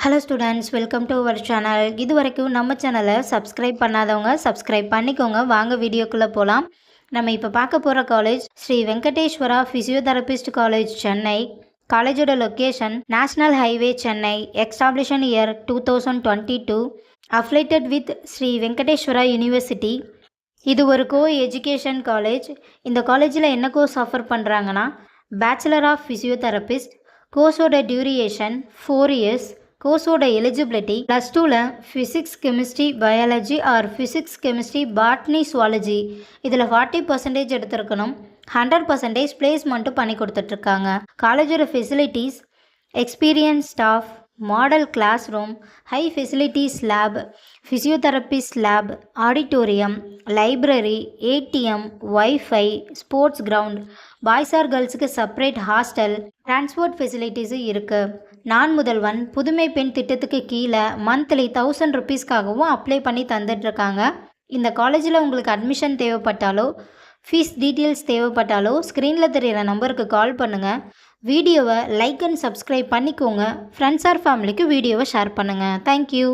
Hello students, welcome to our channel. இது வரைக்கும் நம்ம சேனலை சப்ஸ்கிரைப் பண்ணாதவங்க சப்ஸ்கிரைப் பண்ணிக்கோங்க. வாங்க வீடியோக்குள்ளே போகலாம். நம்ம இப்போ பார்க்க போகிற college Sri Venkateswara physiotherapist college, Chennai. காலேஜோட location national highway, Chennai. Establishment year 2022. Affiliated with Sri Venkateswara university. இது ஒரு எஜுகேஷன் காலேஜ். இந்த காலேஜில் என்ன கோர்ஸ் ஆஃபர் பண்ணுறாங்கன்னா, பேச்சுலர் ஆஃப் ஃபிசியோதெரபிஸ்ட். கோர்ஸோட டியூரேஷன் 4 இயர்ஸ். கோர்ஸோட எலிஜிபிலிட்டி +2ல் physics, chemistry, biology or physics, chemistry, botany, zoology இதில் 40% எடுத்திருக்கணும். 100% பிளேஸ்மெண்ட்டும் பண்ணி கொடுத்துட்ருக்காங்க. காலேஜோட facilities: experience staff, model class room, high facilities lab, physiotherapist lab, auditorium, library, ATM, WiFi, sports ground, boys or கேர்ள்ஸுக்கு செப்பரேட் ஹாஸ்டல், டிரான்ஸ்போர்ட் ஃபெசிலிட்டிஸும் இருக்குது. நான் முதல்வன் புதுமை பெண் திட்டத்துக்கு கீழே மந்த்லி 1000 ருபீஸ்க்காகவும் அப்ளை பண்ணி தந்துட்டுருக்காங்க. இந்த காலேஜில் உங்களுக்கு அட்மிஷன் தேவைப்பட்டாலோ ஃபீஸ் டீட்டெயில்ஸ் தேவைப்பட்டாலோ ஸ்க்ரீனில் தெரியிற நம்பருக்கு கால் பண்ணுங்கள். வீடியோவை லைக் அண்ட் சப்ஸ்கிரைப் பண்ணிக்கோங்க. ஃப்ரெண்ட்ஸ் ஆர் ஃபேமிலிக்கு வீடியோவை ஷேர் பண்ணுங்கள். தேங்க்யூ.